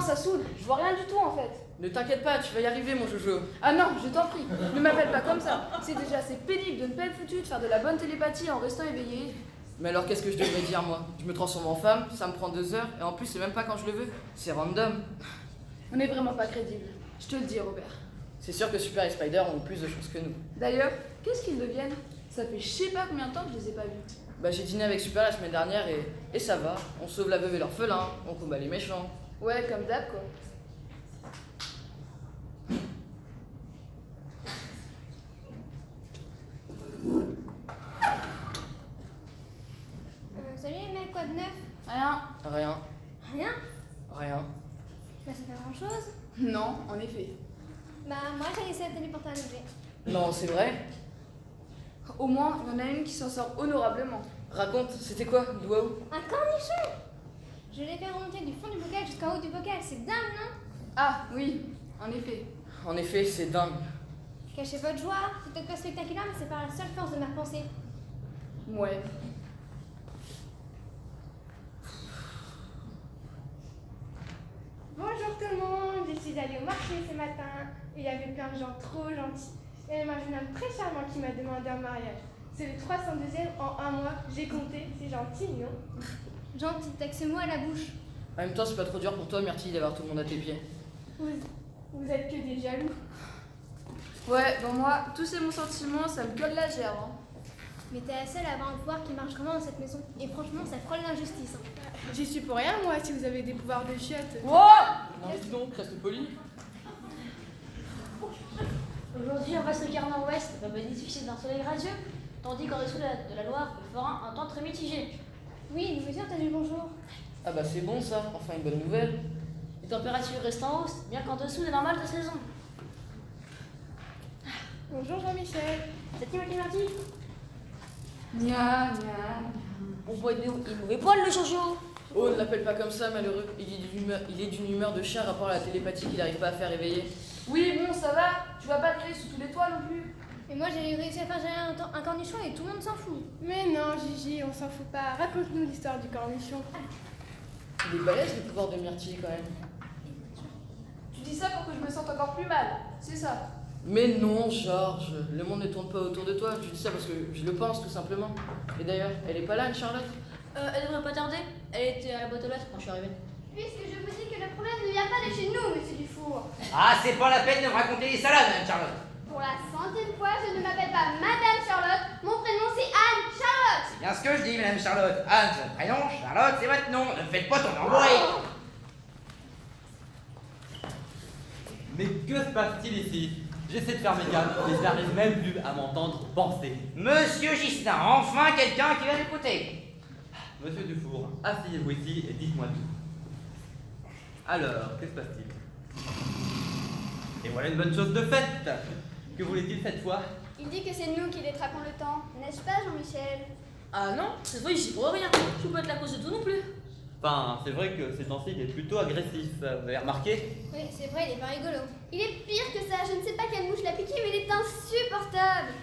ça saoule, je vois rien du tout en fait. Ne t'inquiète pas, tu vas y arriver mon Jojo. Ah non, je t'en prie, ne m'appelle pas comme ça. C'est déjà assez pénible de ne pas être foutu de faire de la bonne télépathie en restant éveillé. Mais alors qu'est-ce que je devrais dire moi? Je me transforme en femme, ça me prend 2 heures, et en plus c'est même pas quand je le veux, c'est random. On n'est vraiment pas crédible, je te le dis Robert. C'est sûr que Super et Spider ont plus de chance que nous. D'ailleurs, qu'est-ce qu'ils deviennent? Ça fait je sais pas combien de temps que je les ai pas vus. Bah j'ai dîné avec Super la semaine dernière et ça va. On sauve la veuve et l'orphelin, on combat les méchants. Ouais, comme d'hab quoi. Salut les mecs, quoi de neuf? Rien. Rien, Rien? rien. Bah ça fait grand chose. Non, en effet. Bah moi j'ai essayé de téléporter un objet. Non, c'est vrai? Au moins, il y en a une qui s'en sort honorablement. Raconte, c'était quoi? D'où à où? Un cornichon! Je l'ai fait remonter du fond du bocal jusqu'en haut du bocal, c'est dingue non? Ah oui, en effet. En effet, c'est dingue. Cachez votre joie, c'est peut-être pas spectaculaire mais c'est par la seule force de ma pensée. Ouais. Bonjour tout le monde, je suis allée au marché ce matin. Il y avait plein de gens trop gentils. Il y avait un jeune homme très charmant qui m'a demandé en mariage. C'est le 302e en un mois, j'ai compté, c'est gentil, non? Gentil, t'as que ce mot à la bouche. En même temps, c'est pas trop dur pour toi, Myrtille, d'avoir tout le monde à tes pieds. Vous êtes que des jaloux. Ouais, bon moi, tous ces bons sentiments, ça me colle la gerbe. Hein. Mais t'es la seule à avoir un pouvoir qui marche vraiment dans cette maison. Et franchement, ça frôle l'injustice. Hein. J'y suis pour rien, moi, si vous avez des pouvoirs de chiottes. Wow. Non, dis donc, reste poli. Aujourd'hui, en face de Carnot Ouest va bénéficier d'un soleil radieux, tandis qu'en dessous de la Loire, il fera un temps très mitigé. Oui, nous aussi on t'a dit bonjour. Ah bah c'est bon ça, enfin une bonne nouvelle. Les températures restent en hausse, bien qu'en dessous des normales de saison. Bonjour Jean-Michel. C'est qui Marty? Nya, nya. On voit des mauvais poils, le Jojo. Oh, ne l'appelle pas comme ça, malheureux. Il est d'une humeur de chien rapport à la télépathie qu'il n'arrive pas à faire éveiller. Oui, bon, ça va. Tu vas pas te griller sous tous les toits non plus. Et moi j'ai réussi à faire gérer un cornichon et tout le monde s'en fout. Mais non, Gigi, on s'en fout pas. Raconte-nous l'histoire du cornichon. Il est balèze le pouvoir de Myrtille quand même. Tu dis ça pour que je me sente encore plus mal. C'est ça. Mais non, Georges, le monde ne tourne pas autour de toi. Je dis ça parce que je le pense tout simplement. Et d'ailleurs, elle est pas là, une Charlotte? Elle devrait pas tarder. Elle était à la boîte aux lettres quand je suis arrivée. Puisque je vous dis que le problème ne vient pas de chez nous, monsieur Dufour. Ah, c'est pas la peine de me raconter des salades, Madame Charlotte. Pour la 100e fois, je ne m'appelle pas Madame Charlotte, mon prénom c'est Anne Charlotte. C'est bien ce que je dis, Madame Charlotte. Anne, c'est votre prénom, Charlotte, c'est votre nom. Ne me faites pas ton embrouille. Mais que se passe-t-il ici? J'essaie de faire mes gammes et je n'arrive même plus à m'entendre penser. Monsieur Gistin, enfin quelqu'un qui va l'écouter. Monsieur Dufour, asseyez-vous ici et dites-moi tout. Alors, que se passe-t-il? Et voilà une bonne chose de faite. Que voulait-il cette fois? Il dit que c'est nous qui détraquons le temps, n'est-ce pas Jean-Michel? Ah non, cette fois, j'y pour rien. Je peux pas être la cause de tout non plus. Enfin, c'est vrai que ces temps-ci, il est plutôt agressif. Vous avez remarqué? Oui, c'est vrai, il est pas rigolo. Il est pire que ça, je ne sais pas quelle mouche l'a piqué, mais il est insupportable.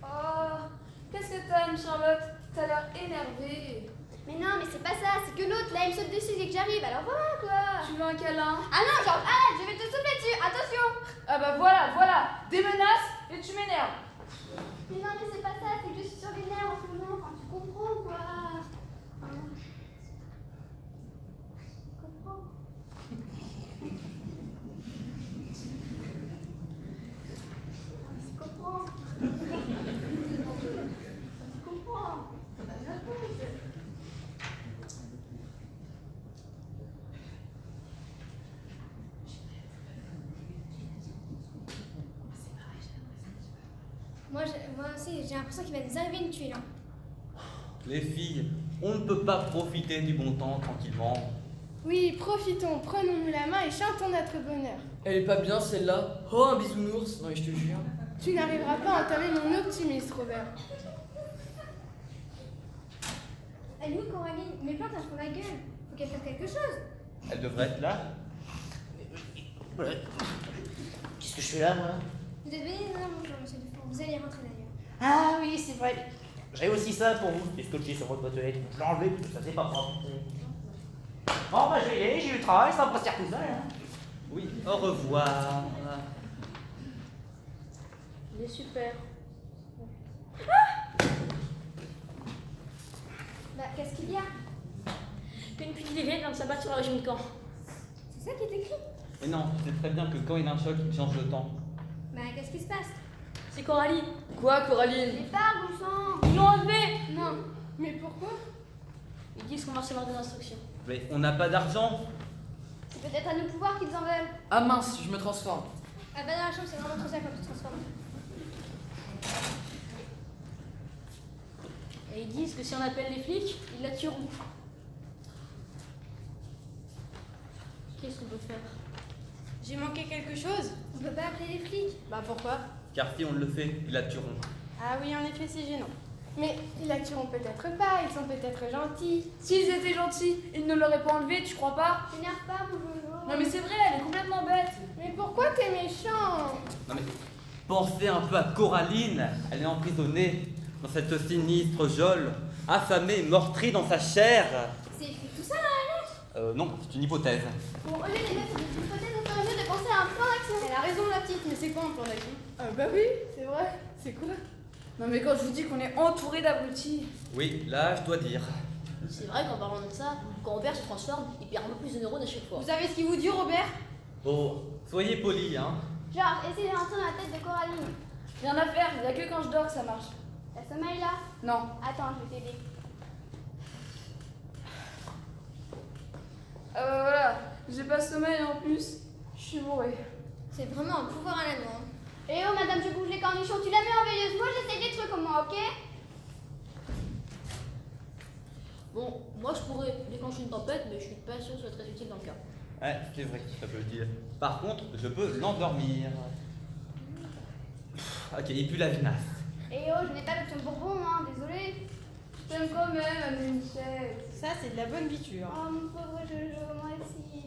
Oh, qu'est-ce que t'as, une Charlotte? T'as l'air énervée. Mais non, mais c'est pas ça, c'est que l'autre, là, il me saute dessus dès que j'arrive, alors voilà quoi. Tu veux un câlin? Ah non, genre, arrête, je vais te souffler dessus, attention. Ah bah voilà, voilà. Des menaces et tu m'énerves. Mais non, mais c'est pas ça, c'est que je suis sur les nerfs en ce moment, enfin, tu comprends quoi. Tu comprends. Tu comprends. Tu comprends. Moi aussi, j'ai l'impression qu'il va nous arriver une tuile. Hein. Les filles, on ne peut pas profiter du bon temps tranquillement. Oui, profitons, prenons-nous la main et chantons notre bonheur. Elle est pas bien celle-là. Oh, un bisounours. Non mais je te jure. Tu n'arriveras pas à entamer mon optimisme, Robert. Elle est où Coraline? Mes plantes, elles font la gueule. Faut qu'elle fasse quelque chose. Elle devrait être là. Ouais. Qu'est-ce que je fais là, moi? Vous êtes venu nous bonjour, monsieur Dufour. Vous allez rentrer d'ailleurs. Ah oui, c'est vrai. J'ai aussi ça pour vous. C'est scotché sur votre boîte aux lettres. Je l'ai enlevé parce que ça c'est pas propre. Bon, bah, je vais y aller, j'ai eu le travail, ça va pas se faire tout seul. Hein. Oui, au revoir. Il est super. Bah, qu'est-ce qu'il y a? Une petite vieille vient de s'abattre sur le régime de camp. C'est ça qui est écrit? Mais non, tu sais très bien que quand il y a un choc, il change de temps. Bah, qu'est-ce qui se passe? C'est Coralie. Quoi, Coraline? Mais parle, bon sang! Ils l'ont enlevé. Non. Mais pourquoi? Ils disent qu'on va recevoir des instructions. Mais on n'a pas d'argent. C'est peut-être à nos pouvoirs qu'ils en veulent. Ah mince, je me transforme. Ah bah dans la chambre, c'est vraiment trop ça quand tu te transformes. Et ils disent que si on appelle les flics, ils la tueront. Qu'est-ce qu'on peut faire? J'ai manqué quelque chose? On peut pas appeler les flics. Bah pourquoi? Car si on le fait, ils la tueront. Ah oui, en effet, c'est gênant. Mais ils la tueront peut-être pas, ils sont peut-être gentils. S'ils étaient gentils, ils ne l'auraient pas enlevé, tu crois pas? T'énerve pas, mon Jojo. Non mais c'est vrai, elle est complètement bête. Mais pourquoi t'es méchant? Non mais, pensez un peu à Coraline. Elle est emprisonnée dans cette sinistre geôle, affamée, meurtrie dans sa chair. C'est écrit tout ça dans la lettre. Non, c'est une hypothèse. Bon, au lieu de mettre des hypothèses, on ferait mieux de penser à un plan d'action. Elle a raison, la petite, mais c'est quoi un plan d'action? Ah bah oui, c'est vrai. C'est quoi? Non mais quand je vous dis qu'on est entouré d'abrutis. Oui, là, je dois dire. C'est vrai qu'en parlant de ça, quand Robert se transforme, il perd un peu plus de neurones à chaque fois. Vous savez ce qu'il vous dit, Robert? Oh, soyez polis, hein. Genre, essayez de rentrer dans la tête de Coraline. Rien à faire, il n'y a que quand je dors que ça marche. T'as sommeil là? Non. Attends, je vais t'aider. Voilà, j'ai pas sommeil en plus. Je suis bourrée. C'est vraiment un pouvoir à la demande. Eh oh, madame, je bouge les cornichons, tu la mets en veilleuse. Moi, j'essaie des trucs comme moi, ok? Bon, moi je pourrais déclencher une tempête, mais je suis pas sûre que ce soit très utile dans le cas. Ouais, c'est vrai, ça peut le dire. Par contre, je peux l'endormir. Ok, il pue la vinasse. Eh oh, je n'ai pas l'option bourbon, hein, désolé. Je t'aime quand même, Anne Michel. Ça, c'est de la bonne biture. Oh, mon pauvre Jojo, moi aussi.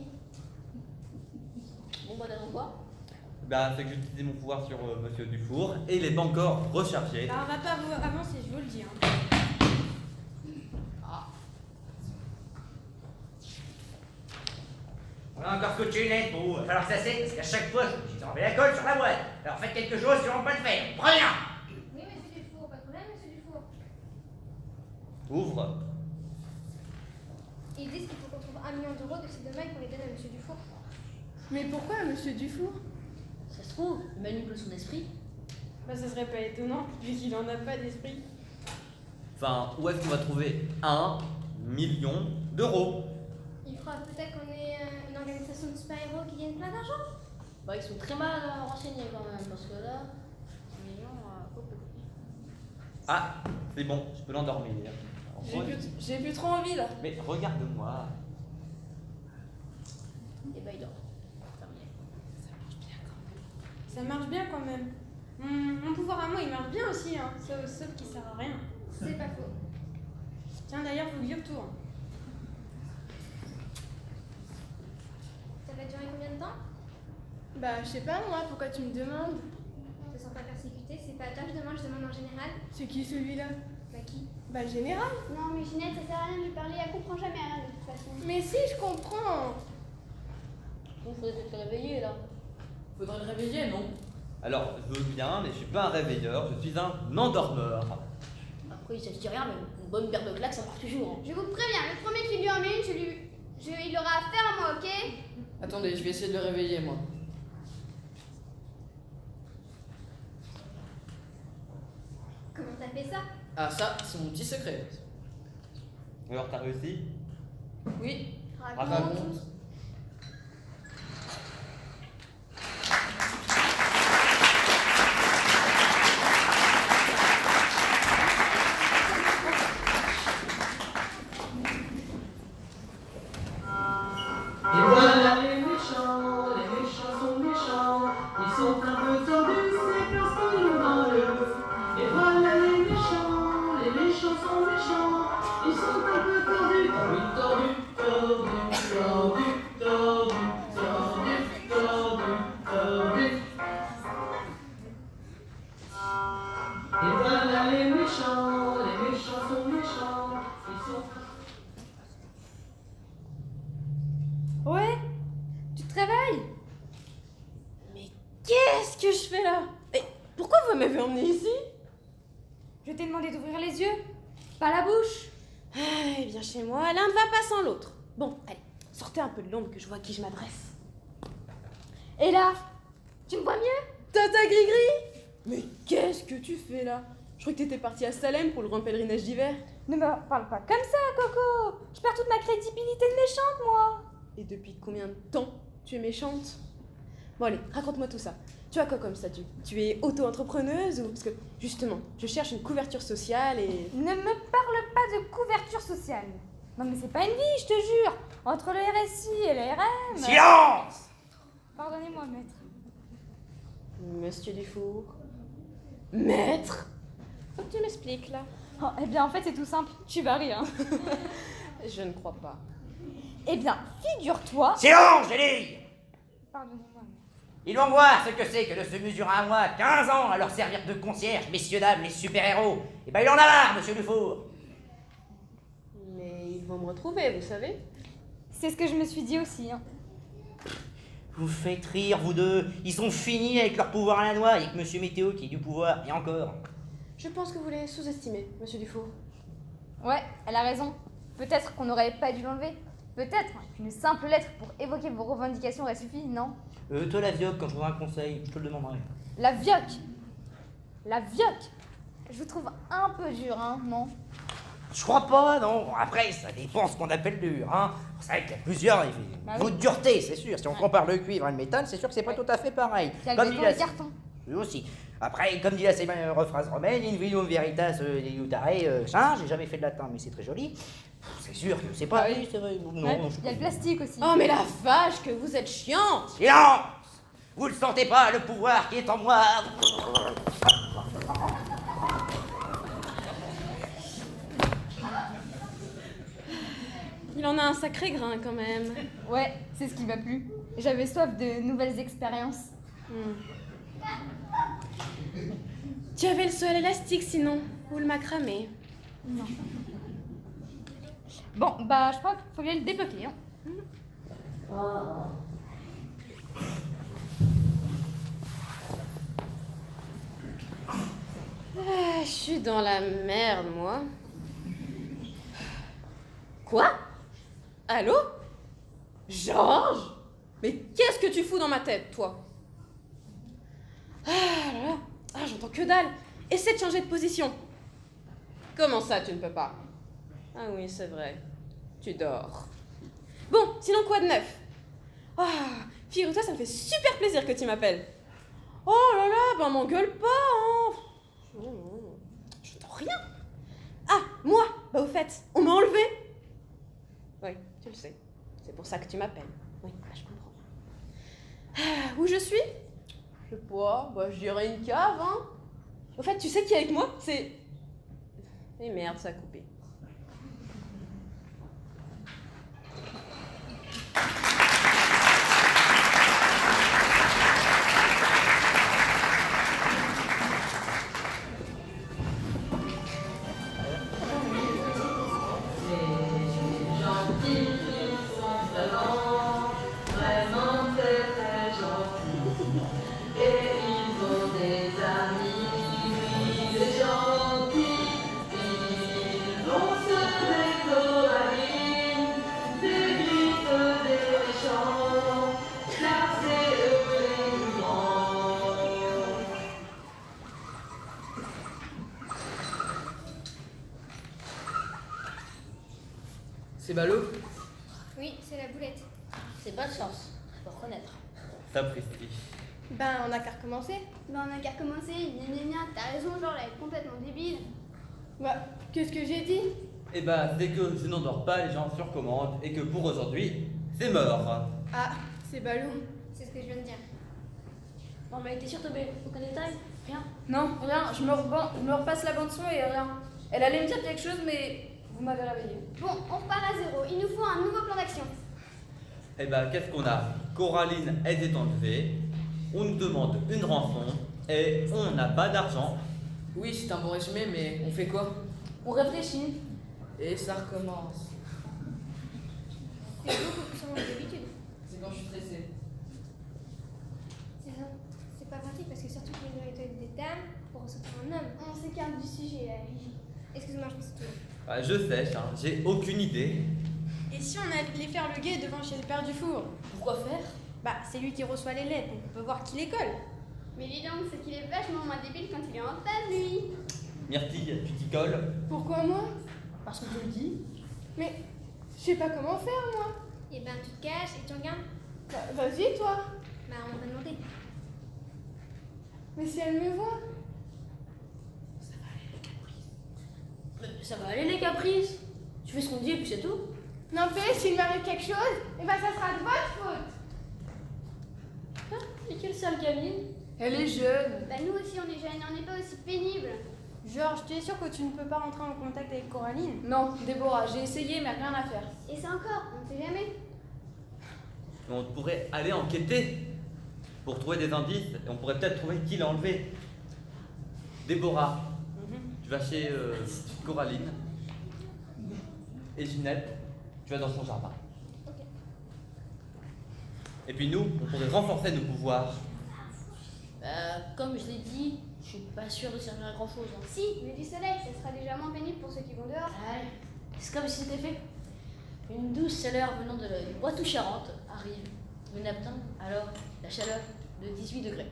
Bon, bah t'attends quoi? Bah, c'est que j'ai utilisé mon pouvoir sur Monsieur Dufour et il est pas encore rechargé. Bah, on va pas avancer, je vous le dis. Hein. On a encore scotché une lettre pour vous. Il va falloir que ça cesse, parce qu'à chaque fois, je vous enlevé la colle sur la boîte. Alors faites quelque chose si on ne peut pas le faire. Prenez un. Oui, monsieur Dufour, pas de problème, monsieur Dufour. Ouvre. Ils disent qu'il faut qu'on trouve 1 million d'euros de ces domaines pour les donner à monsieur Dufour. Mais pourquoi, monsieur Dufour? Ça se trouve, il manipule son esprit. Bah, ça serait pas étonnant, vu qu'il en a pas d'esprit. Enfin, où est-ce qu'on va trouver 1 million d'euros? Il faudra peut-être qu'on ait une organisation de super-héros qui gagne plein d'argent. Bah, ils sont très mal renseignés quand même, parce que là, les gens. Ah, c'est bon, je peux l'endormir. J'ai plus trop envie là. Mais regarde-moi. Et bah, il dort. Terminé. Ça marche bien quand même. Mon pouvoir à moi, il marche bien aussi, hein. Sauf qu'il sert à rien. C'est pas faux. Tiens, d'ailleurs, faut que j'y retourne. Ça va durer combien de temps? Bah, je sais pas, moi, pourquoi tu me demandes? Je te sens pas persécuté, c'est pas à toi que je demande en général. C'est qui celui-là? Bah qui? Bah, le général. Non, mais Ginette, ça sert à rien de lui parler, elle comprend jamais rien de toute façon. Mais si, je comprends. Donc, faudrait peut-être le réveiller là. Faudrait le réveiller, non? Alors, je veux bien, mais je suis pas un réveilleur, je suis un endormeur. Après, ça se dit rien, mais une bonne paire de claques, ça marche toujours. Hein. Je vous préviens, le premier qui lui en met une, il aura affaire à moi, ok? Attendez, je vais essayer de le réveiller, moi. Comment t'as fait ça? Ah, ça, c'est mon petit secret. Alors, t'as réussi? Oui. Raconte. Et voilà les méchants sont méchants, ils sont un peu tordus, c'est parce qu'ils l'ont dans le. Et voilà les méchants sont méchants, ils sont un peu tordus, oui tordus, tordus, tordus. m'avez emmené ici? Je t'ai demandé d'ouvrir les yeux, pas la bouche. Eh bien, chez moi, l'un ne va pas sans l'autre. Bon, allez, sortez un peu de l'ombre que je vois à qui je m'adresse. Et là, tu me vois mieux? Tata Grigri! Mais qu'est-ce que tu fais là? Je crois que t'étais partie à Salem pour le grand pèlerinage d'hiver. Ne me parle pas comme ça, Coco. Je perds toute ma crédibilité de méchante, moi. Et depuis combien de temps tu es méchante? Bon allez, raconte-moi tout ça. Tu as quoi comme statut? Tu es auto-entrepreneuse ou... Parce que justement, je cherche une couverture sociale et... Ne me parle pas de couverture sociale. Non mais c'est pas une vie, je te jure. Entre le RSI et le RM... Silence! Pardonnez-moi, maître. Monsieur Dufour... Maître? Faut que tu m'expliques là. Oh, eh bien en fait c'est tout simple, tu vas rire. Je ne crois pas. Eh bien, figure-toi... Silence, j'ai dit! Pardonnez-moi, maître. Ils vont voir ce que c'est que de se mesurer à moi 15 ans à leur servir de concierge, messieurs, dames, les super-héros. Eh ben il en a marre, monsieur Dufour. Mais ils vont me retrouver, vous savez. C'est ce que je me suis dit aussi. Hein. Vous faites rire, vous deux. Ils sont finis avec leur pouvoir à la noix, avec monsieur Météo qui a du pouvoir, et encore. Je pense que vous les sous-estimez, monsieur Dufour. Ouais, elle a raison. Peut-être qu'on n'aurait pas dû l'enlever. Peut-être qu'une simple lettre pour évoquer vos revendications aurait suffi, non? Toi, la vioque, quand je voudrais un conseil, je te le demanderai. La vioque. La vioque. Je vous trouve un peu dur, hein, non? Je crois pas, non. Après, ça dépend ce qu'on appelle dur, hein. C'est vrai qu'il y a plusieurs niveaux de dureté, c'est sûr. Si on compare le cuivre et le métal, c'est sûr que c'est pas tout à fait pareil. Il y a le béton et le carton. Oui, aussi. Après, comme dit la célèbre phrase romaine, in vino veritas diutare, j'ai jamais fait de latin, mais c'est très joli. C'est sûr que c'est pas... Oui, c'est vrai. Non, Ouais, non, je il y a le plastique aussi. Oh mais la vache, que vous êtes chiante! Silence! Vous ne sentez pas le pouvoir qui est en moi? Il en a un sacré grain quand même. Ouais, c'est ce qui m'a plu. J'avais soif de nouvelles expériences. Tu avais le seul élastique sinon, ou le macramé. Non. Bon, bah je crois qu'il faut aller le débloquer. Hein. Ah, je suis dans la merde, moi. Quoi? Allô? Georges? Mais qu'est-ce que tu fous dans ma tête, toi? Ah là là, ah, j'entends que dalle. Essaie de changer de position. Comment ça, tu ne peux pas? Ah oui, c'est vrai. Tu dors. Bon, sinon quoi de neuf? Ah, figure-toi, ça me fait super plaisir que tu m'appelles. Oh là là, ben m'engueule pas, hein. Non, j'entends rien. Ah, moi, bah au fait, on m'a enlevé. Oui, tu le sais. C'est pour ça que tu m'appelles. Oui, bah, je comprends. Ah, où je suis? Je sais pas, bah je dirais une cave, hein. Au fait, tu sais qui est avec moi? C'est... Eh merde, ça a coupé. C'est ballot? Oui, c'est la boulette. C'est pas de chance, faut reconnaître. Sapristi. Ben, on a qu'à recommencer. Ben, on a qu'à recommencer. T'as raison, genre, elle est complètement débile. Bah, qu'est-ce que j'ai dit? Eh ben, c'est que je n'endors pas les gens sur commande et que pour aujourd'hui, c'est mort. Ah, c'est ballot. C'est ce que je viens de dire. Non mais t'es sûr Tobé, aucun détail? Rien? Non, rien, je me repasse la bande son et rien. Elle allait me dire quelque chose, mais vous m'avez réveillée. Bon, on repart à zéro. Il nous faut un nouveau plan d'action. Eh ben, qu'est-ce qu'on a? Coraline, elle est enlevée, on nous demande une rançon et on n'a pas d'argent. Oui, c'est un bon résumé, mais on fait quoi? On réfléchit. Et ça recommence. C'est beaucoup plus sombre que d'habitude. C'est quand je suis stressé. C'est ça. C'est pas pratique parce que surtout pour les toilettes des dames, pour ressentir un homme. On s'écarte du sujet, là. Excuse-moi, je pense que Ah, je sais, Charles, j'ai aucune idée. Et si on allait faire le guet devant chez le père Dufour? Pourquoi faire? Bah, c'est lui qui reçoit les lettres, donc on peut voir qui les colle. Mais dis donc, c'est qu'il est vachement moins débile quand il est en femme, lui. Myrtille, tu t'y colles? Pourquoi moi? Parce qu'on te le dit. Mais je sais pas comment faire, moi. Eh ben, tu te caches et tu regardes. Bah, vas-y, toi. Bah, on va demander. Mais si elle me voit. Ça va aller les caprices. Tu fais ce qu'on te dit et puis c'est tout. N'empêche, s'il m'arrive quelque chose, eh ben ça sera de votre faute. Et quelle sale gamine. Elle est jeune. Bah, nous aussi, on est jeunes, on n'est pas aussi pénibles. Georges, tu es sûr que tu ne peux pas rentrer en contact avec Coraline? Non, Déborah, j'ai essayé, mais rien à faire. Et ça encore, on ne sait jamais. On pourrait aller enquêter pour trouver des indices et on pourrait peut-être trouver qui l'a enlevé. Déborah, tu vas chez Coraline. Et Ginette, tu vas dans son jardin. Et puis nous, on pourrait renforcer nos pouvoirs. Comme je l'ai dit, je suis pas sûre de servir à grand chose. Si, mais du soleil, ça sera déjà moins pénible pour ceux qui vont dehors. Ouais, c'est comme si c'était fait. Une douce chaleur venant de la Poitou-Charentes arrive. Le matin, alors la chaleur de 18 degrés.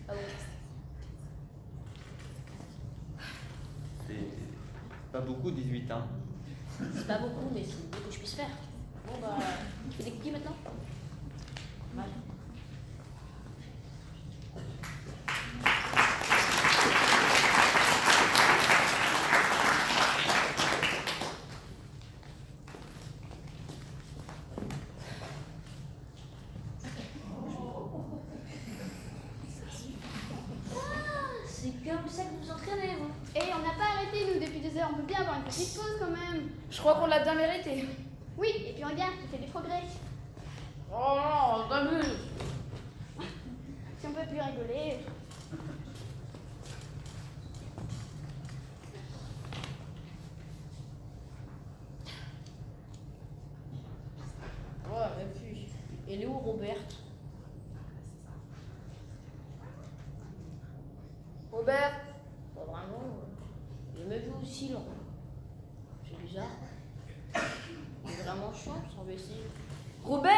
Ah ouais. C'est pas beaucoup, 18 ans. C'est pas beaucoup, mais c'est le mieux que je puisse faire. Bon bah, tu fais des cookies maintenant? Ouais. C'est comme ça que vous vous entraînez, vous. Et on n'a pas arrêté, nous, depuis 2 heures. On peut bien avoir une petite pause quand même. Je crois qu'on l'a bien mérité. Oui, et puis regarde, tu fais des progrès. Oh non, t'abuses. Si on peut plus rigoler. Ouais, et puis. Elle est où, Robert? Robert, Pas vraiment. Je l'ai même vu aussi, là. C'est bizarre. Il est vraiment chiant, son imbécile. Robert.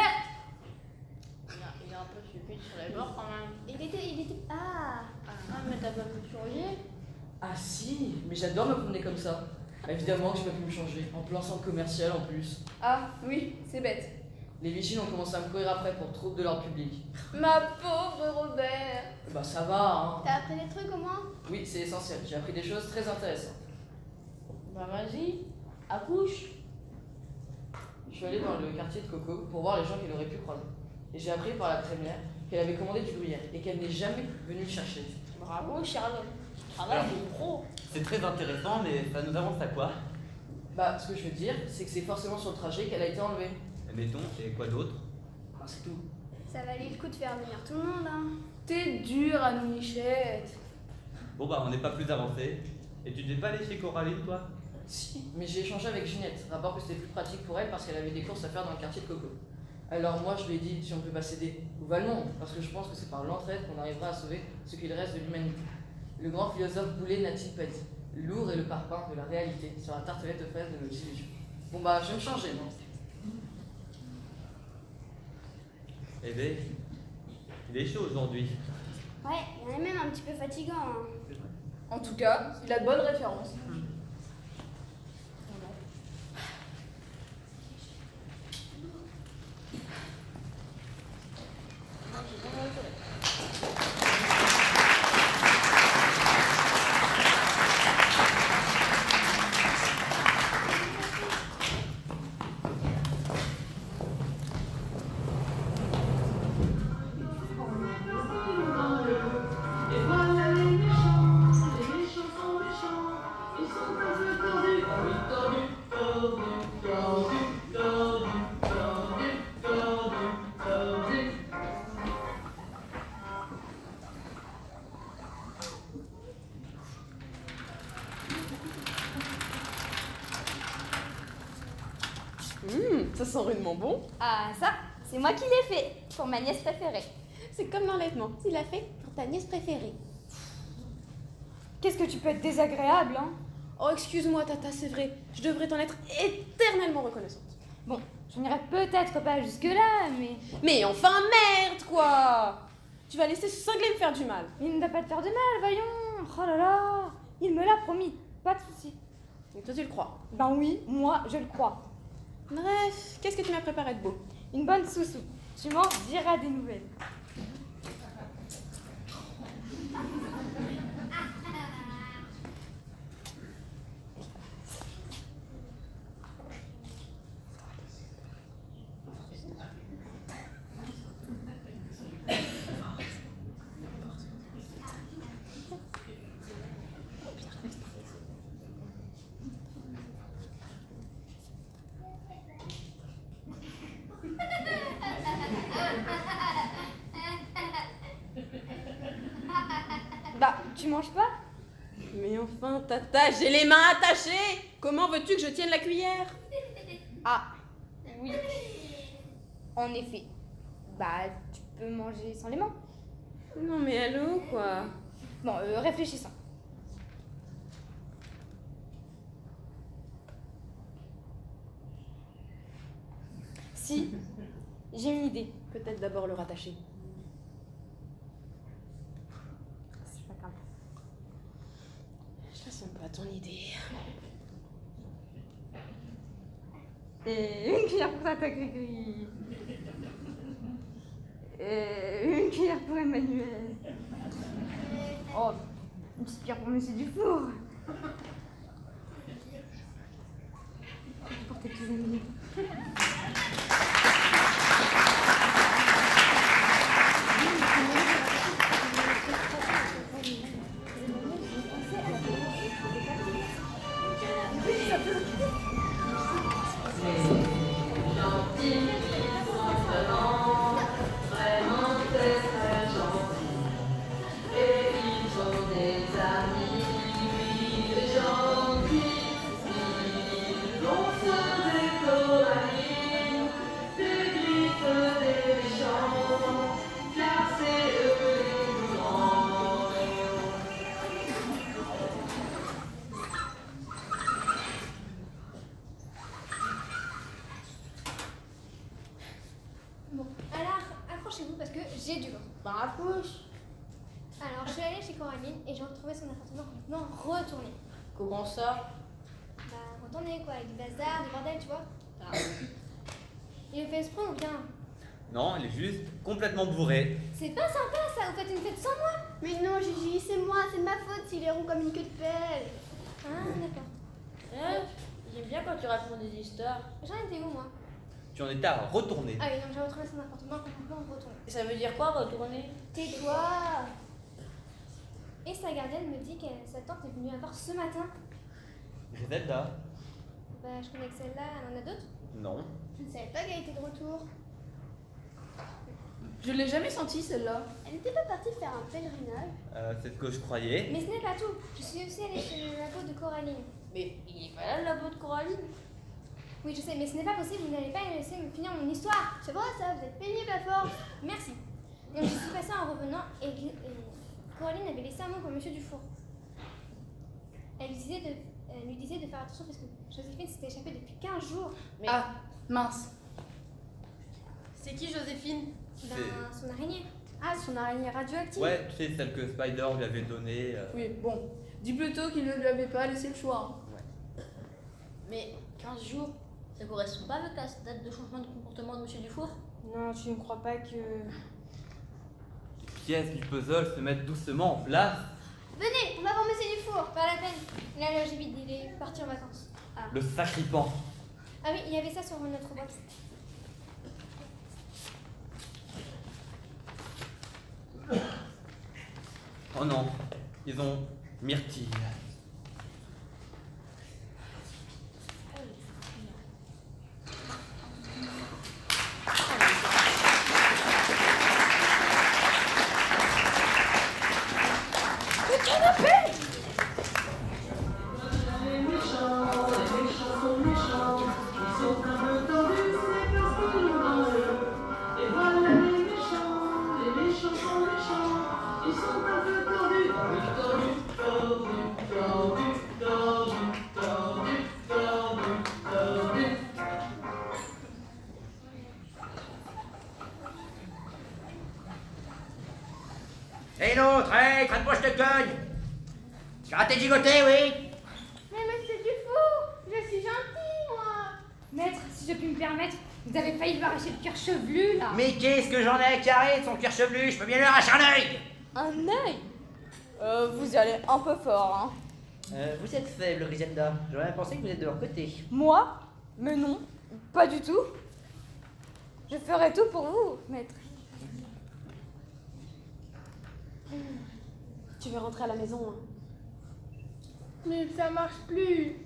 Il est un peu stupide sur les bords quand même. Il était... Ah. Ah, mais t'as pas pu surveiller? Ah si, mais j'adore me promener comme ça. Évidemment que j'ai pas pu me changer, en plein centre commercial en plus. Ah oui, c'est bête. Les vigiles ont commencé à me courir après pour trouble de l'ordre public. Ma pauvre Robert. Bah ça va, hein. T'as appris des trucs au moins? Oui, c'est essentiel, j'ai appris des choses très intéressantes. Bah vas-y, accouche. Je suis allé dans le quartier de Coco pour voir les gens qu'elle aurait pu croiser. Et j'ai appris par la crémière qu'elle avait commandé du gruyère et qu'elle n'est jamais venue le chercher. Bravo, Sherlock. Tu travailles de pro. C'est très intéressant, mais ça nous avance à quoi? Bah ce que je veux dire, c'est que c'est forcément sur le trajet qu'elle a été enlevée. Mettons, et quoi d'autre? Bah c'est tout. Ça valait le coup de faire venir tout le monde, hein. T'es dure à nous, Michette. Bon bah, on n'est pas plus avancé. Et tu devais pas aller chez Coraline, toi? Si, mais j'ai échangé avec Ginette, rapport que c'était plus pratique pour elle parce qu'elle avait des courses à faire dans le quartier de Coco. Alors moi je lui ai dit si on peut pas s'aider, ou va le monde, parce que je pense que c'est par l'entraide qu'on arrivera à sauver ce qu'il reste de l'humanité. Le grand philosophe Boulet n'a-t-il pas dit? Lourd est le parpaing de la réalité sur la tartelette de fraises de nos illusions. Bon bah je vais me changer moi. Eh ben, il est chaud aujourd'hui. Ouais, il y en a même un petit peu fatigant, hein. En tout cas, il a de bonnes références. Et voilà les méchants sont méchants. Ils sont un peu tordus, ah oui, tordus, tordus, tordus, tordus, tordus, tordus, tordus. Ça sent rudement bon. Ah, ça, c'est moi qui l'ai fait, pour ma nièce préférée. C'est comme l'enlèvement. Tu l'as fait pour ta nièce préférée. Qu'est-ce que tu peux être désagréable, hein? Oh, excuse-moi, Tata, c'est vrai. Je devrais t'en être éternellement reconnaissante. Bon, je n'irai peut-être pas jusque-là, mais... Mais enfin, merde, quoi! Tu vas laisser ce cinglé me faire du mal. Il ne va pas te faire de mal, voyons. Oh là là, il me l'a promis, pas de souci. Et toi, tu le crois? Ben oui, moi, je le crois. Bref, qu'est-ce que tu m'as préparé de beau? Une bonne soussou. Tu m'en diras des nouvelles. Bah, tu manges pas? Mais enfin, Tata, j'ai les mains attachées! Comment veux-tu que je tienne la cuillère? Ah, oui. En effet. Bah, tu peux manger sans les mains. Non mais allô, quoi? Bon, réfléchissons. Si, j'ai une idée. Peut-être d'abord le rattacher. C'est pas grave. Je la sens pas, ton idée. Et une cuillère pour Tata Grégory. Et une cuillère pour Emmanuel. Oh, une petite cuillère pour Monsieur Dufour. Pour tes petits amis. Bon, alors accrochez-vous parce que j'ai du vent. Bah, accroche. Alors je suis allée chez Coraline et j'ai retrouvé son appartement complètement retourné. Comment ça? Bah retourné quoi, avec du bazar, du bordel, tu vois. Ah. Il le fait exprès ou bien? Non, il est juste complètement bourré. C'est pas sympa ça, vous faites une fête sans moi. Mais non Gigi, c'est moi, c'est de ma faute s'il est rond comme une queue de pelle. Ah d'accord. J'aime bien quand tu racontes des histoires. J'en étais où moi? Tu en étais à retourner. Ah oui, donc j'ai retrouvé son appartement complètement retourné. Et ça veut dire quoi, retourner? Tais-toi. Et sa gardienne me dit que sa tante est venue la voir ce matin. Griselda? Bah je connais que celle-là, elle en a d'autres. Non. Je ne savais pas qu'elle était de retour. Je l'ai jamais sentie celle-là. Elle n'était pas partie faire un pèlerinage. C'est ce que je croyais. Mais ce n'est pas tout. Je suis aussi allée chez le labo de Coraline. Mais il est pas là, le labo de Coraline? Oui, je sais, mais ce n'est pas possible. Vous n'allez pas me laisser me finir mon histoire. C'est vrai ça, vous êtes pénible à force. Merci. Donc je suis passée en revenant et Coraline avait laissé un mot pour Monsieur Dufour. Elle lui disait de faire attention parce que Joséphine s'était échappée depuis 15 jours. Mais... Ah, mince. C'est qui, Joséphine? Ben, son araignée. Ah, Son araignée radioactive. Ouais, tu sais, celle que Spider lui avait donnée. Oui, bon. Dis plutôt qu'il ne lui avait pas laissé le choix. Mais 15 jours, ça correspond pas avec la date de changement de comportement de Monsieur Dufour? Non, tu ne crois pas que... Les pièces du puzzle se mettent doucement en place. Venez, on va voir Monsieur Dufour. Pas la peine. Là, j'ai vite, il est parti en vacances. Ah. Le sacripant. Ah oui, il y avait ça sur notre boîte. Oh non, ils ont Myrtille. Les méchants sont méchants, ils sont un peu tendus, c'est parce qu'ils ont dans eux. Et voilà les méchants sont méchants, ils sont un peu tordus, tordus, tordus. je te cogne. Tu as raté de gigoter, oui? Mais monsieur Dufour, je suis gentille, moi. Maître, si je puis me permettre, vous avez failli lui arracher le cœur chevelu, là. Mais qu'est-ce que j'en ai à carrer de son cuir chevelu? Je peux bien lui arracher un œil. Un œil Vous y allez un peu fort, hein. Vous êtes faible, Griselda. J'aurais bien pensé que vous êtes de leur côté. Moi? Mais non, pas du tout. Je ferai tout pour vous, maître. Tu veux rentrer à la maison, hein? Mais ça marche plus.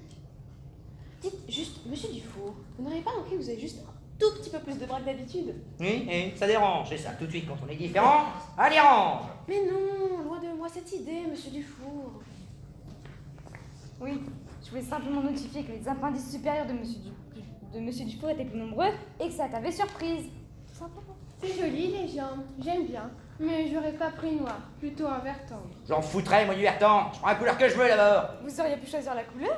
Dites juste, monsieur Dufour, vous n'auriez pas remarqué que vous avez juste un tout petit peu plus de bras que d'habitude? Oui, ça dérange, c'est ça. Tout de suite, quand on est différent, ça dérange. Mais non, loin de moi cette idée, monsieur Dufour. Oui, je voulais simplement notifier que les appendices supérieurs de Monsieur Dufour étaient plus nombreux et que ça t'avait surprise. Tout simplement. C'est joli les jambes, j'aime bien. Mais j'aurais pas pris noir, plutôt un vert tendre. J'en foutrais, moi, du vert tendre. Je prends la couleur que je veux, d'abord. Vous auriez pu choisir la couleur?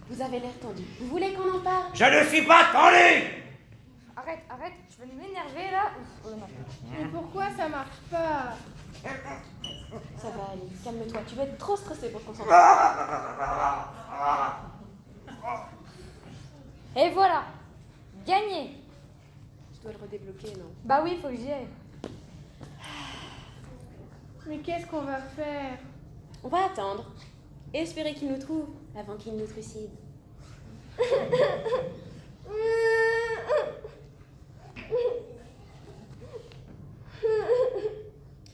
Vous avez l'air tendu. Vous voulez qu'on en parle? Je ne suis pas tendu. Arrête, je vais m'énerver là. Ouf, oh non. Mais pourquoi ça marche pas? Ça va aller, calme-toi. Tu vas être trop stressé pour te concentrer. Et voilà, gagné. Je dois le redébloquer, non? Bah oui, faut que j'y aille. Mais qu'est-ce qu'on va faire? On va attendre. Et espérer qu'il nous trouve avant qu'il nous trucide.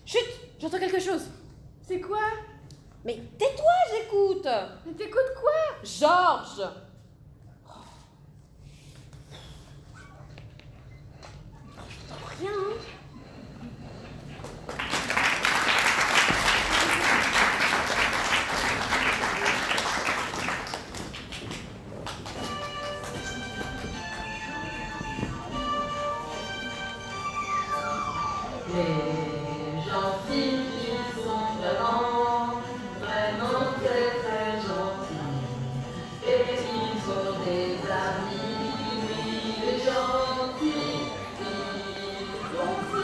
Chut! J'entends quelque chose. C'est quoi? Mais tais-toi, j'écoute. Mais t'écoutes quoi? Georges! J'entends rien, hein? Les gentils qui sont vraiment, vraiment très très gentils. Et ils sont des amis, oui, les gentils, ils vont se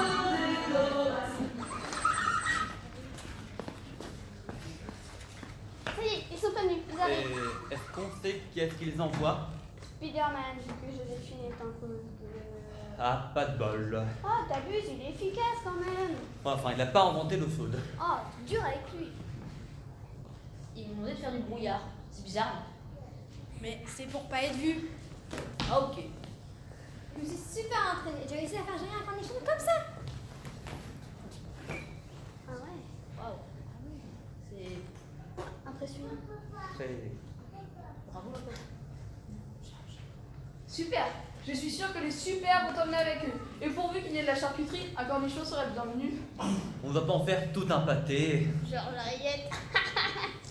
décorer. Ça y est, ils sont venus, ils arrivent. Et est-ce qu'on sait qui est-ce qu'ils envoient? Spider-Man, vu que Joséphine est en cause de... Ah, pas de bol. Oh, t'abuses, il est efficace quand même. Enfin, il n'a pas inventé l'eau chaude. Oh, t'es dur avec lui. Ils m'ont demandé de faire du brouillard. C'est bizarre. Mais c'est pour pas être vu. Ah, ok. Je me suis super entraînée. J'ai réussi à faire gérer un cornichon comme ça. Ah ouais, Waouh. C'est. impressionnant. Bravo, ma pote. Super. Je suis sûre que les super vont t'emmener avec eux. Et pourvu qu'il y ait de la charcuterie, un cornichon serait bienvenu. On va pas en faire tout un pâté. Genre Mariette.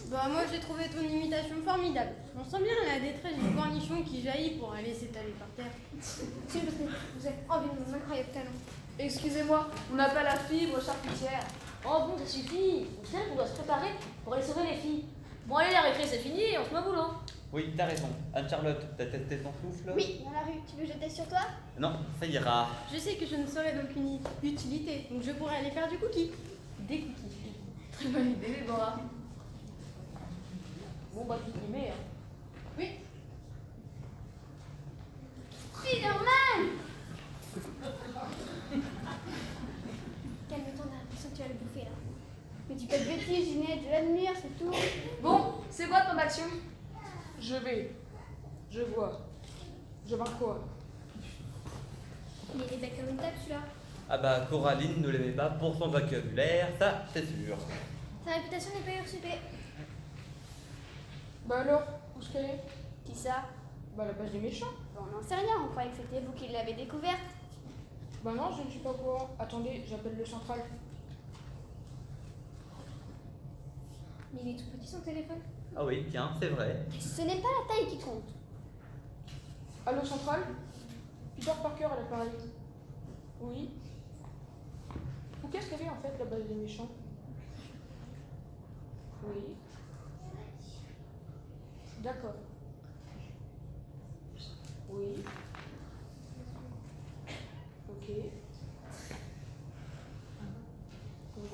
Bah moi j'ai trouvé ton imitation formidable. On sent bien la détresse du cornichon qui jaillit pour aller s'étaler par terre. C'est parce que vous êtes envie de mon incroyable talent. Excusez-moi, on n'a pas la fibre charcutière. Oh bon, ça suffit. Vous savez qu'on doit se préparer pour aller sauver les filles. Bon, allez, la récré, c'est fini, on se met au boulot. Oui, t'as raison. Anne-Charlotte, t'as testé ton souffle? Oui, dans la rue. Tu veux que je teste sur toi? Non, ça ira. Je sais que je ne saurais donc une utilité, donc je pourrais aller faire du cookie. Des cookies. Très bonne idée, Déborah. Bon, bah, tu t'y mets, hein. Oui. Spider-Man. Calme-toi, on a l'impression que tu vas le bouffer là. Mais tu peux de bêtises, Ginette, je l'admire, c'est tout. Bon, c'est quoi ton action? Je vois. Je vois quoi? Il est bête comme une table celui-là. Ah bah, Coraline ne l'aimait pas pour son vocabulaire, ça, c'est sûr. Sa réputation n'est pas usurpée. Bah alors, où est-ce qu'elle est? Qui ça? Bah la base des méchants. Bon, on n'en sait rien, on croyait que c'était vous qui l'avez découverte. Bah non, je ne suis pas au courant. Attendez, j'appelle le central. Mais il est tout petit son téléphone. Ah oui, tiens, c'est vrai. Ce n'est pas la taille qui compte. Allô, central? Peter Parker à l'appareil. Oui. Ou qu'est-ce qu'elle est en fait, la base des méchants? Oui. D'accord. Oui. Ok. Oui.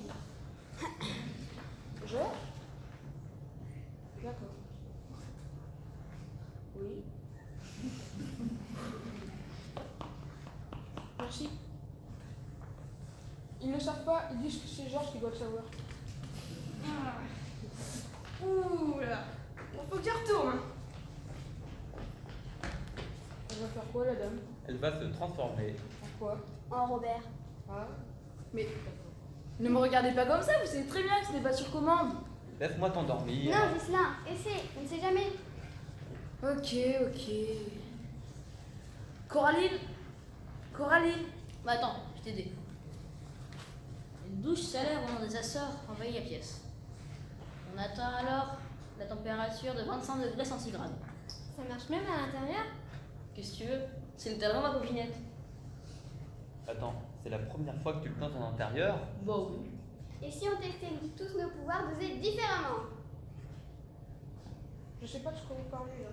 savent pas, ils disent que c'est Georges qui doit le savoir. Ouh là. Bon, faut que je retourne. Hein. Elle va faire quoi, la dame? Elle va se transformer. En quoi? En Robert. Ah. Mais ne me regardez pas comme ça, vous savez très bien que ce n'est pas sur commande. Laisse-moi t'endormir. Non, Ghislain, essaie, on ne sait jamais. Ok. Coraline. Bah attends, je t'ai aidé. Une douche salaire venant des Açores envahit la pièce. On atteint alors la température de 25 degrés centigrades. Ça marche même à l'intérieur? Qu'est-ce que tu veux? C'est le talent, ma copinette. Attends, c'est la première fois que tu le tentes en intérieur? Bah oui. Et si on testait tous nos pouvoirs dosés différemment? Je sais pas de ce que vous parlez là.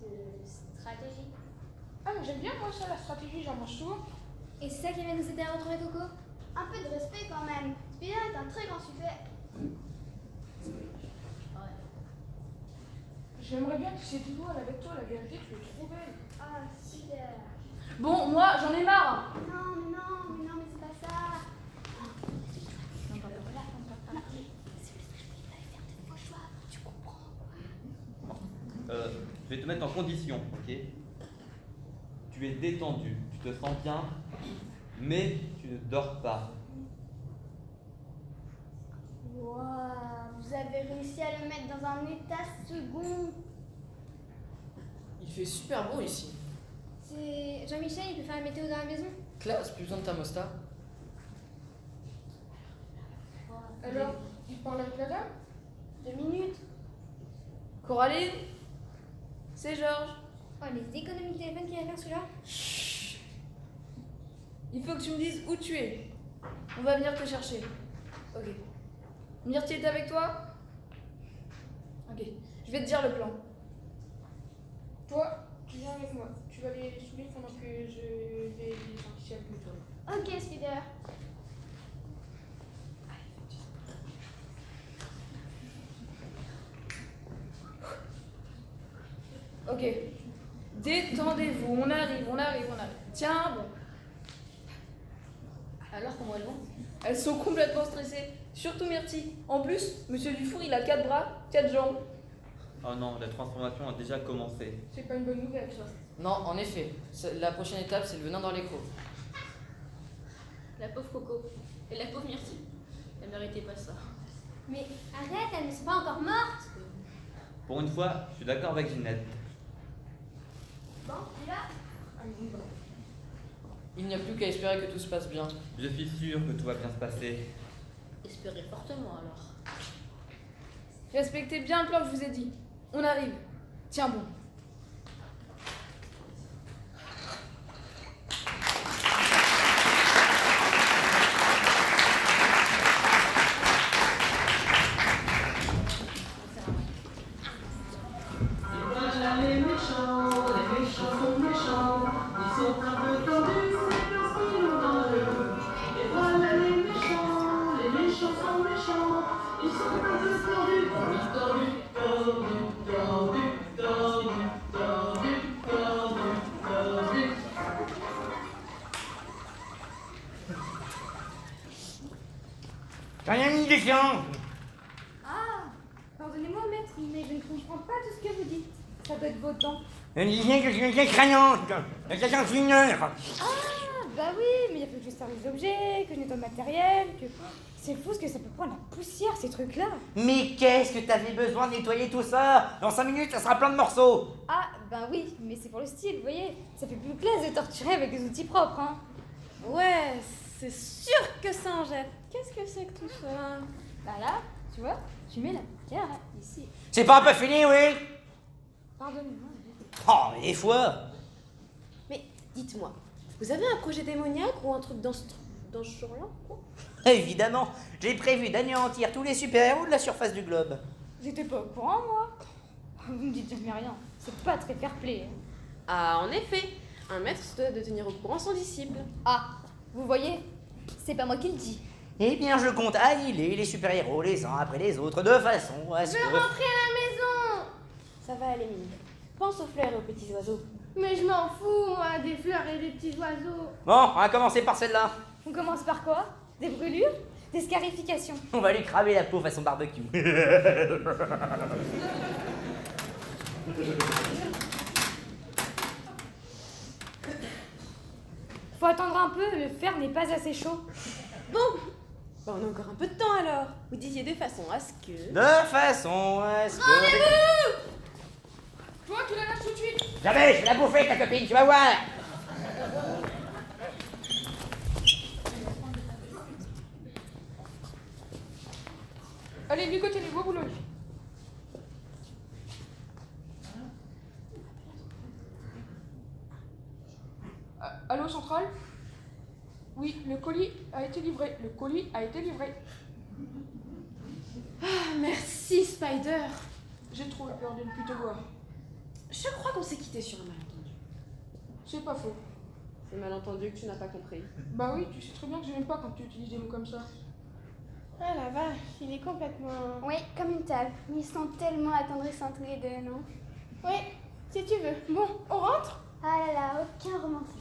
De stratégie. Ah, mais j'aime bien moi ça, la stratégie, j'en mange souvent. Et c'est ça qui va nous aider à retrouver Coco? Un peu de respect quand même. Spider est un très grand super. Ouais. J'aimerais bien que c'est tout avec toi, la vérité, tu es trop belle. Ah, super. Bon, moi, j'en ai marre. Non, mais c'est pas ça. Je vais te mettre en condition, ok? Tu es détendu, tu te sens bien, mais tu ne dors pas. Wow, vous avez réussi à le mettre dans un état second. Il fait super beau ici. C'est Jean-Michel, il peut faire la météo dans la maison? Classe, plus besoin de thermostat. Alors, il parle avec la dame? 2 minutes. Coraline, c'est Georges. Oh, les économies de téléphone qu'il va faire celui-là. Il faut que tu me dises où tu es. On va venir te chercher. Ok. Myrtille est avec toi? Ok. Je vais te dire le plan. Toi, tu viens avec moi. Tu vas les soulever pendant que je vais les sortir avec toi. Ok, Spider. Ok. Détendez-vous. On arrive. Tiens, bon. Alors, comment elles vont? Elles sont complètement stressées. Surtout Myrtille. En plus, Monsieur Dufour, il a 4 bras, 4 jambes. Oh non, la transformation a déjà commencé. C'est pas une bonne nouvelle ça. Non, en effet. La prochaine étape, c'est le venin dans l'écho. La pauvre Coco. Et la pauvre Myrtille. Elle méritait pas ça. Mais arrête, elles ne sont pas encore mortes. Pour une fois, je suis d'accord avec Ginette. Bon, tu là? Il n'y a plus qu'à espérer que tout se passe bien. Je suis sûr que tout va bien se passer. Espérez fortement alors. Respectez bien le plan que je vous ai dit. On arrive. Tiens bon. Et voilà les méchants sont méchants, ils sont un peu tendus, c'est parce qu'ils ont dans le. Et voilà les méchants sont méchants, ils sont un peu tendus, tordus. Rien mis des gens. Ah, pardonnez-moi, maître, mais je ne comprends pas tout ce que vous dites. Ça doit être vos dents. Je disais que je suis craignante. J'attends une heure. Ah, bah oui, mais il faut que je serve les objets, que je nettoie le matériel, que... C'est fou ce que ça peut prendre la poussière, ces trucs-là. Mais qu'est-ce que t'avais besoin de nettoyer tout ça? Dans 5 minutes, ça sera plein de morceaux. Ah, bah oui, mais c'est pour le style, vous voyez. Ça fait plus classe de torturer avec des outils propres, hein. Ouais, c'est sûr que ça en jette. Qu'est-ce que c'est que tout ça? Bah là, tu vois, tu mets la pierre ici. C'est pas un peu fini, oui? Pardonnez-moi. Oh, mais des fois. Mais dites-moi, vous avez un projet démoniaque ou un truc dans ce genre-là, quoi? Évidemment, j'ai prévu d'anéantir tous les super-héros de la surface du globe. J'étais pas au courant, moi. Vous me dites jamais rien. C'est pas très fair-play. Hein. Ah, en effet, un maître se doit de tenir au courant son disciple. Ah, vous voyez, c'est pas moi qui le dis. Eh bien, je compte annihiler les super-héros les uns après les autres de façon à ce que... Rentrer à la maison. Ça va aller, Mine. Pense aux fleurs et aux petits oiseaux. Mais je m'en fous, moi, des fleurs et des petits oiseaux. Bon, on va commencer par celle-là. On commence par quoi? des brûlures, des scarifications. On va lui cramer la peau façon barbecue. Faut attendre un peu, le fer n'est pas assez chaud. Bon, bah, on a encore un peu de temps alors. Vous disiez de façon à ce que... De façon à ce que... Toi, tu la lâches tout de suite. Jamais, je vais la bouffer ta copine, tu vas voir. Allez, ligotez les beaux boulot. Allô, centrale? Oui, le colis a été livré. Le colis a été livré. Ah, merci Spider. J'ai trop eu peur de ne plus te voir. Je crois qu'on s'est quitté sur un malentendu. C'est pas faux. C'est malentendu que tu n'as pas compris. Bah oui, tu sais très bien que je n'aime pas quand tu utilises des mots comme ça. Ah la vache, il est complètement... Oui, comme une table. Ils sont tellement attendrissants tous les deux, non? Oui, si tu veux. Bon, on rentre? Ah là là, aucun romantisme.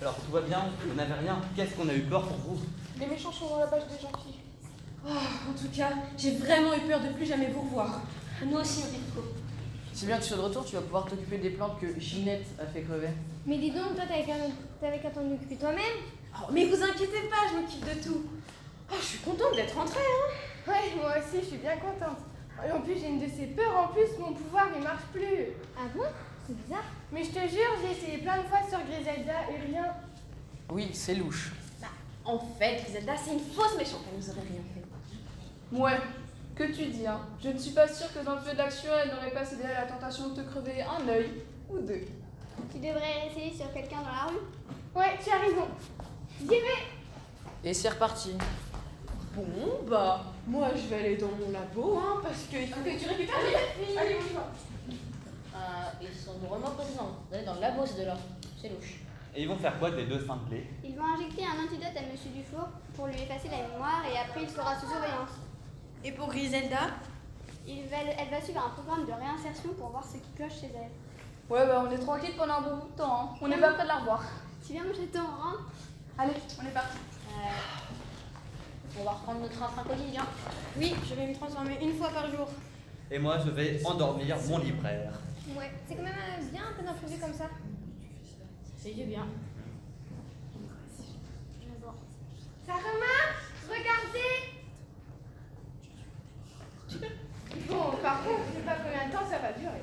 Alors tout va bien, vous n'avez rien. Qu'est-ce qu'on a eu peur pour vous? Les méchants sont dans la base des gentils. En tout cas, j'ai vraiment eu peur de plus jamais vous revoir. Nous aussi, on est faux. C'est bien que tu sois de retour, tu vas pouvoir t'occuper des plantes que Ginette a fait crever. Mais dis donc, toi, t'avais qu'à t'en occuper toi-même. Oh, mais vous inquiétez pas, je m'occupe de tout. Oh, je suis contente d'être rentrée, hein. Ouais, moi aussi, je suis bien contente. Et en plus, j'ai une de ces peurs. En plus, mon pouvoir, il marche plus. Ah bon? C'est bizarre. Mais je te jure, j'ai essayé plein de fois sur Griselda et rien. Oui, c'est louche. En fait, Griselda, c'est une fausse méchante, elle nous aurait rien fait. Ouais, que tu dis, hein. Je ne suis pas sûre que dans le feu d'action, elle n'aurait pas cédé à la tentation de te crever un œil ou deux. Tu devrais essayer sur quelqu'un dans la rue. Ouais, tu as raison. J'y vais. Et c'est reparti. Bon, bah, moi je vais aller dans mon labo, hein, parce qu'il faut que tu récupères les filles. Allez, on y va. Ils sont drôlement présidents. Vous allez dans le labo, ces deux-là. C'est louche. Et ils vont faire quoi des deux cinglés? Ils vont injecter un antidote à Monsieur Dufour pour lui effacer la mémoire et après il sera sous surveillance. Et pour Griselda? Elle va suivre un programme de réinsertion pour voir ce qui cloche chez elle. Ouais, bah on est tranquille pendant un bon bout de temps. Hein. On n'est pas près de la revoir. Tu viens me jeter en rentre? Allez, on est parti. On va reprendre notre train quotidien. Oui, je vais me transformer une fois par jour. Et moi, je vais endormir mon libraire. Ouais, c'est quand même bien un peu d'improviser comme ça. Ça fait du bien. Ça remarche? Regardez. Bon, par contre, je sais pas combien de temps ça va durer.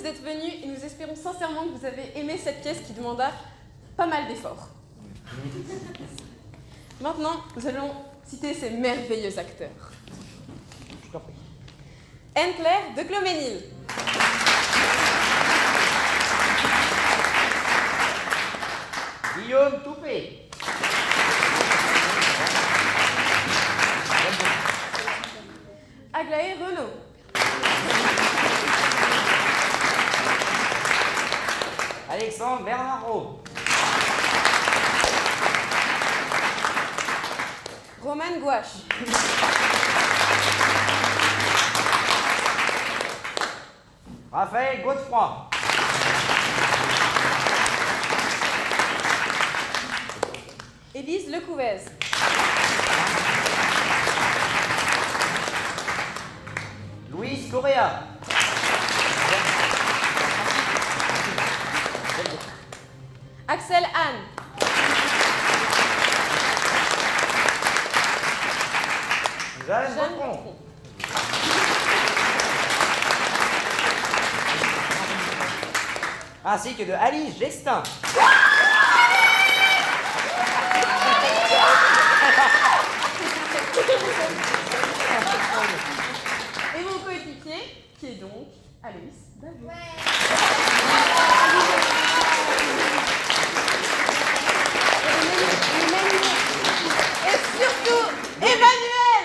d'être venus et nous espérons sincèrement que vous avez aimé cette pièce qui demanda pas mal d'efforts. Maintenant, nous allons citer ces merveilleux acteurs. Je t'en prie. Anne-Claire de Cloménil. Guillaume Toupé. Aglaé Renaud. Alexandre Bernard-Rowe. Romane Gouache. Raphaël Godefroy. Élise Lecouvez. Louise Correa. Axel Anne. Jeanne Jeanne Botron. Botron. Ainsi que de Alice Gestin. Et mon coéquipier, qui est donc Alice Davou. Et surtout, Emmanuel.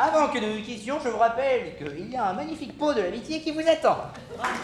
Avant que nous nous quittions, je vous rappelle qu'il y a un magnifique pot de l'amitié qui vous attend. Voilà.